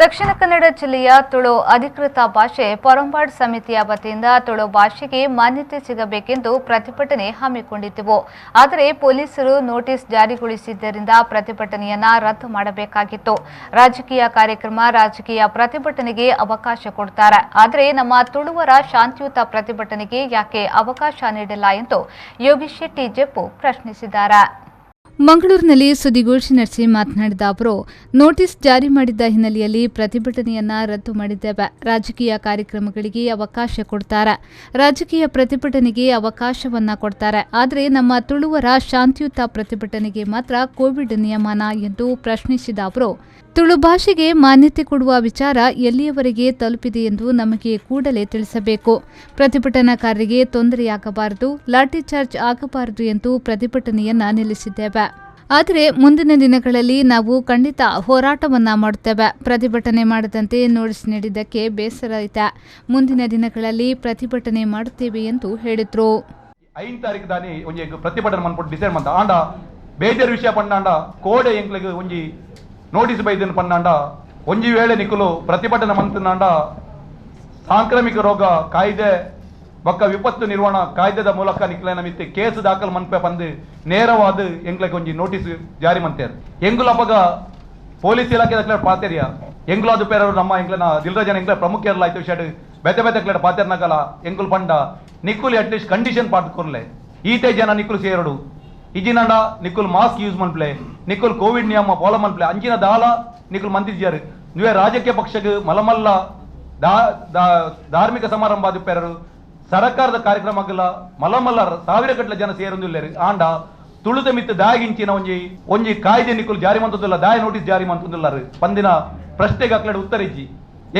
ದಕ್ಷಿಣ ಕನ್ನಡ ಜಿಲ್ಲೆಯ ತುಳು ಅಧಿಕೃತ ಭಾಷೆ ಪೊರಂಬಾಡ್ ಸಮಿತಿಯ ವತಿಯಿಂದ ತುಳು ಭಾಷೆಗೆ ಮಾನ್ಯತೆ ಸಿಗಬೇಕೆಂದು ಪ್ರತಿಭಟನೆ ಹಮ್ಮಿಕೊಂಡಿದ್ದೆವು. ಆದರೆ ಪೊಲೀಸರು ನೋಟಿಸ್ ಜಾರಿಗೊಳಿಸಿದ್ದರಿಂದ ಪ್ರತಿಭಟನೆಯನ್ನ ರದ್ದು ಮಾಡಬೇಕಾಗಿತ್ತು. ರಾಜಕೀಯ ಕಾರ್ಯಕ್ರಮ, ರಾಜಕೀಯ ಪ್ರತಿಭಟನೆಗೆ ಅವಕಾಶ ಕೊಡ್ತಾರೆ, ಆದರೆ ನಮ್ಮ ತುಳುವರ ಶಾಂತಿಯುತ ಪ್ರತಿಭಟನೆಗೆ ಯಾಕೆ ಅವಕಾಶ ನೀಡಿಲ್ಲ ಎಂದು ಯೋಗೀಶ್ ಶೆಟ್ಟಿ ಜೆಪ್ಪು ಪ್ರಶ್ನಿಸಿದ್ದಾರೆ. ಮಂಗಳೂರಿನಲ್ಲಿ ಸುದ್ದಿಗೋಷ್ಠಿ ನಡೆಸಿ ಮಾತನಾಡಿದ ಅವರು, ನೋಟಿಸ್ ಜಾರಿ ಮಾಡಿದ್ದ ಹಿನ್ನೆಲೆಯಲ್ಲಿ ಪ್ರತಿಭಟನೆಯನ್ನ ರದ್ದು ಮಾಡಿದ್ದೇವೆ. ರಾಜಕೀಯ ಕಾರ್ಯಕ್ರಮಗಳಿಗೆ ಅವಕಾಶ ಕೊಡ್ತಾರೆ, ರಾಜಕೀಯ ಪ್ರತಿಭಟನೆಗೆ ಅವಕಾಶವನ್ನ ಕೊಡ್ತಾರೆ, ಆದರೆ ನಮ್ಮ ತುಳುವರ ಶಾಂತಿಯುತ ಪ್ರತಿಭಟನೆಗೆ ಮಾತ್ರ ಕೋವಿಡ್ ನಿಯಮನ ಎಂದು ಪ್ರಶ್ನಿಸಿದ ಅವರು, ತುಳು ಭಾಷೆಗೆ ಮಾನ್ಯತೆ ಕೊಡುವ ವಿಚಾರ ಎಲ್ಲಿಯವರೆಗೆ ತಲುಪಿದೆ ಎಂದು ನಮಗೆ ಕೂಡಲೇ ತಿಳಿಸಬೇಕು. ಪ್ರತಿಭಟನಾಕಾರರಿಗೆ ತೊಂದರೆಯಾಗಬಾರದು, ಲಾಠಿ ಚಾರ್ಜ್ ಆಗಬಾರದು ಎಂದು ಪ್ರತಿಭಟನೆಯನ್ನ ನಿಲ್ಲಿಸಿದ್ದೇವೆ. ಆದರೆ ಮುಂದಿನ ದಿನಗಳಲ್ಲಿ ನಾವು ಖಂಡಿತ ಹೋರಾಟವನ್ನ ಮಾಡುತ್ತೇವೆ. ಪ್ರತಿಭಟನೆ ಮಾಡದಂತೆ ನೋಟಿಸ್ ನೀಡಿದ್ದಕ್ಕೆ ಬೇಸರ ಇದೆ. ಮುಂದಿನ ದಿನಗಳಲ್ಲಿ ಪ್ರತಿಭಟನೆ ಮಾಡುತ್ತೇವೆ ಎಂದು ಹೇಳಿದರು. 5 ತಾರೀಕು ದಾನಿ ಒಂಜಿ ಪ್ರತಿಭಟನೆ ಮನ್ಪುಟ್ಟು ಡಿಸೈಡ್ ಮಂತ ಆಂಡ ಬೇಜಾರು ವಿಷಯ ಪಂಡಾಂಡ ಕೋಡೆ ಎಂಕ್ಲೆಗ್ ಒಂಜಿ ನೋಟಿಸ್ ಬೈದನ್ ಪಂಡಾಂಡ ಒಂಜಿ ವೇಳೆ ನಿಕುಲು ಪ್ರತಿಭಟನೆ ಮಂತನಾಂಡ ಸಾಂಕ್ರಾಮಿಕ ರೋಗ ಕಾಯ್ದೆ ಬೊಕ್ಕ ವಿಪತ್ತು ನಿರ್ವಹಣಾ ಕಾಯ್ದೆದ ಮೂಲಕ ನಿಕ್ಲೆನ ಮಿತ್ತೆ ಕೇಸ್ ದಾಖಲು ಮನ್ಪೆ ಪಂದು ನೇರವಾದ ಎಂಕ್ಲೆಗ್ ಒಂಜಿ ನೋಟಿಸ್ ಜಾರಿ ಮಂತೇರು. ಎಂಗುಲ ಅಪಗ ಪೊಲೀಸ್ ಇಲಾಖೆ ದಕ್ಲೆ ಪಾತೆರಿಯ ಎಂಗುಲ ಅದು ಪೇರರು ನಮ್ಮ ಎಂಕ್ಲೆನ ದಿಲ್ರಾಜನ ಎಂಕ್ಲೆ ಪ್ರಮುಖ ಇರಲ್ಲ ಆಯ್ತು ವಿಷಯ ಬೆತೆ ಬೆತೆ ಪಾತೆರ್ನಗಲ ಎಂಗುಲ್ ಪಂಡ ನಿಕ್ಕುಲ್ ಅಟ್ಲೀಸ್ಟ್ ಕಂಡೀಷನ್ ಪಾಡ್ಕೊರ್ಲೆ ಈತೆ ಜನ ನಿಕ್ಕುಲ್ ಸೇರಡು ಇಜಿನಂಡ ನಿಕ್ಕುಲ್ ಮಾಸ್ಕ್ ಯೂಸ್ ಮನ್ಪ್ಲೆ ನಿಕ್ಕುಲ್ ಕೋವಿಡ್ ನಿಯಮ ಫಾಲೋ ಮನ್ಪ್ಲೆ ಅಂಚಿನ ದಾಲ ನಿಕ್ಕುಲ್ ಮಂತಿದ್ಯಾರು ನೀವೇ ರಾಜಕೀಯ ಪಕ್ಷಕ್ಕೆ ಮಲಮಲ್ಲ ಧಾರ್ಮಿಕ ಸಮಾರಂಭ ಪೇರರು ಸರ್ಕಾರದ ಕಾರ್ಯಕ್ರಮಗಳ ಮಲಮಲ್ಲ ಸಾವಿರ ಗಟ್ಟಲೆ ಜನ ಸೇರೊಂದಿಲ್ಲ ಆಂಡ ತುಳುದ ಮಿತ್ತು ದಾಗಿಂಚಿನ ಒಂಜಿ ಕಾಯ್ದೆ ನಿಕ್ಕುಲ್ ಜಾರಿ ಮಂತದಿಲ್ಲ, ದಾಯ ನೋಟಿಸ್ ಜಾರಿ ಮಂತದಿಲ್ಲ ಪಂದಿನ ಪ್ರಶ್ನೆಗೆ ಅಕ್ಲಡೆ ಉತ್ತರಿಜ್ಜಿ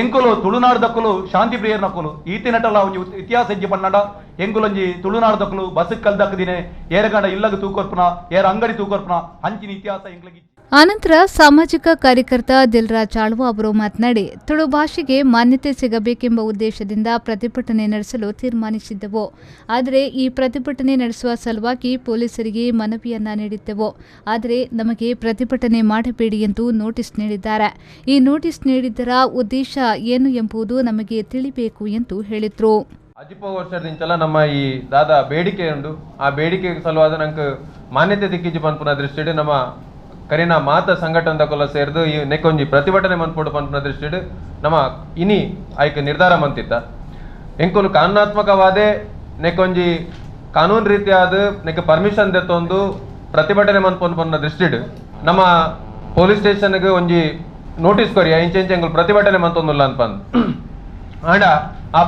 ಎಂಕುಲು ತುಳುನಾಡು ದಕ್ಕಲು ಶಾಂತಿ ಪ್ರಿಯರ್ ನಕ್ಕಲು ಈತಿನಟಲ್ಲ ಒಂಜಿ ಇತಿಹಾಸ ಹೆಜ್ಜೆ ಪನ್ನಡ ಎಂಕುಲೊಂಜಿ ತುಳುನಾಡು ದಕ್ಕಲು ಬಸ್ ಕಲ್ ದಕ್ಕದಿನೇ ಏರಗಂಡ ಇಲ್ಲಗ ತೂಕೊರ್ಪುನ ಏರ ಅಂಗಡಿ ತೂಕೊರ್ಪುನ ಹಂಚಿನ ಇತಿಹಾಸ ಎಂಗ್ಲಗಿ. ಆನಂತರ ಸಾಮಾಜಿಕ ಕಾರ್ಯಕರ್ತ ದಿಲ್ರಾಜ್ ಆಳ್ವ ಅವರು ಮಾತನಾಡಿ, ತುಳು ಭಾಷೆಗೆ ಮಾನ್ಯತೆ ಸಿಗಬೇಕೆಂಬ ಉದ್ದೇಶದಿಂದ ಪ್ರತಿಭಟನೆ ನಡೆಸಲು ತೀರ್ಮಾನಿಸಿದ್ದೆವು. ಆದರೆ ಈ ಪ್ರತಿಭಟನೆ ನಡೆಸುವ ಸಲುವಾಗಿ ಪೊಲೀಸರಿಗೆ ಮನವಿಯನ್ನ ನೀಡಿದ್ದೆವು. ಆದರೆ ನಮಗೆ ಪ್ರತಿಭಟನೆ ಮಾಡಬೇಡಿ ಎಂದು ನೋಟಿಸ್ ನೀಡಿದ್ದಾರೆ. ಈ ನೋಟಿಸ್ ನೀಡಿದ್ದರ ಉದ್ದೇಶ ಏನು ಎಂಬುದು ನಮಗೆ ತಿಳಿಬೇಕು ಎಂದು ಹೇಳಿದರು. ಅಜಿಪ ವರ್ಷದಿಂಚಲ ನಮ್ಮ ಈ ದಾದ ಬೇಡಿಕೆ ಉಂಡು, ಆ ಬೇಡಿಕೆ ಸಲುವಾದ ನಂಗೆ ಮಾನ್ಯತೆ ದಿಕ್ಕಿಜಿ ಪನ್ಪುನ ದೃಷ್ಟಿಡ್ ನಮ್ಮ ಕರಿನ ಮಾತ ಸಂಘಟನೆ ಕೊಲ್ಲ ಸೇರಿದು ಈ ನೆಕ್ಕೊಂಜಿ ಪ್ರತಿಭಟನೆ ಮನ್ಪೋಡು ಪನ್ಪುನ ದೃಷ್ಟಿಡ್ ನಮ್ಮ ಇನಿ ಆಯ್ಕೆ ನಿರ್ಧಾರ ಮಂತಿತ್ತ ಎಂಕುಲು ಕಾನೂನಾತ್ಮಕವಾದೇ ನೆಕ್ಕೊಂಜಿ ಕಾನೂನು ರೀತಿಯಾದ ನೆಕ್ ಪರ್ಮಿಷನ್ ದೆತ್ತೊಂದು ಪ್ರತಿಭಟನೆ ಮನ್ಪೊಂದು ಪನ್ನ ದೃಷ್ಟಿಡ್ ನಮ್ಮ ಪೊಲೀಸ್ ಸ್ಟೇಷನ್ಗೆ ಒಂಜಿ ನೋಟಿಸ್ ಕೊರಿಯ ಇಂಚೆ ಎಂಕುಲು ಪ್ರತಿಭಟನೆ ಮಂತೊಂದುಲ್ಲ ಅನ್ಪಂದು ಆಂಡ ಆ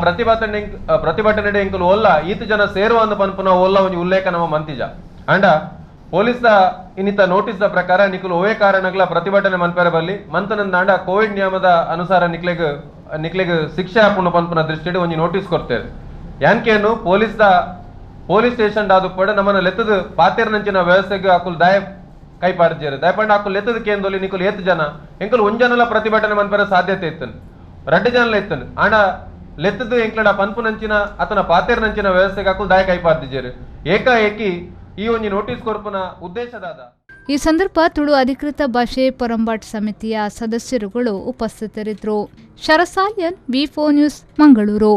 ಪ್ರತಿಭಟನೆ ಎಂಕುಲು ಒಲ್ಲ ಈತ ಜನ ಸೇರುವ ಅಂದ ಪನ್ಪುನ ಒಲ್ಲ ಒಂಜಿ ಉಲ್ಲೇಖ ನಮ್ಮ ಮಂತಿಜ ಆಂಡ ಪೊಲೀಸ್ ಇನ್ನಿತ ನೋಟಿಸ್ ದ ಪ್ರಕಾರ ನಿಕುಲು ಓವೇ ಕಾರಣಗಳ ಪ್ರತಿಭಟನೆ ಮನ್ಪೇರ ಬಲ್ಲಿ ಮಂತನಂದಾಂಡ ಕೋವಿಡ್ ನಿಯಮದ ಅನುಸಾರ ನಿಕ್ಲೆಗ್ ಶಿಕ್ಷೆ ಹಾಪುಣ ಪನ್ಪುನ ದೃಷ್ಟಿಡ್ ಒಂಜಿ ನೋಟಿಸ್ ಕೊಡ್ತೇವೆ. ಯಾನ್ಕೇನು ಪೊಲೀಸ್ ಸ್ಟೇಷನ್ ಆದ ಕೂಡ ನಮ್ಮನ್ನ ಲೆತ್ತದ ಪಾತೆರ್ನಂಚಿನ ವ್ಯವಸ್ಥೆಗೆ ಹಾಕುಲ್ ದಾಯ ಕೈಪಾಡ್ಜೇರು ದಯಪಂಡ ಹಾಕುಲ್ ಲೆತ್ತದ ಕೇಂದ್ರದಲ್ಲಿ ನಿಕುಲು ಏತ್ ಜನ ಎಂಕುಲು ಒಂಜನಲ ಪ್ರತಿಭಟನೆ ಮನ್ಪೇರ ಸಾಧ್ಯತೆ ಇತ್ತನು 2 ಜನಲ ಇತ್ತನು ಆಂಡ ಲೆತ್ತದ ಎಂಕ್ಲಡ ಪನ್ಪುನಂಚಿನ ಅತನ ಪಾತೆರ್ನಂಚಿನ ವ್ಯವಸ್ಥೆಗೆ ಹಾಕುಲ್ ದಾಯ ಕೈಪಾಡ್ಜೇರು ಏಕಾಏಕಿ ಈ ಒಂದು ನೋಟಿಸ್ ಕೊರ್ಪುನ ಉದ್ದೇಶದಾದ. ಈ ಸಂದರ್ಭ ತುಳು ಅಧಿಕೃತ ಭಾಷೆ ಪೊರಂಬಾಟ್ ಸಮಿತಿಯ ಸದಸ್ಯರುಗಳು ಉಪಸ್ಥಿತರಿದ್ದರು. ಶರಸಾಲ್ಯನ್, ವಿ4 ನ್ಯೂಸ್, ಮಂಗಳೂರು.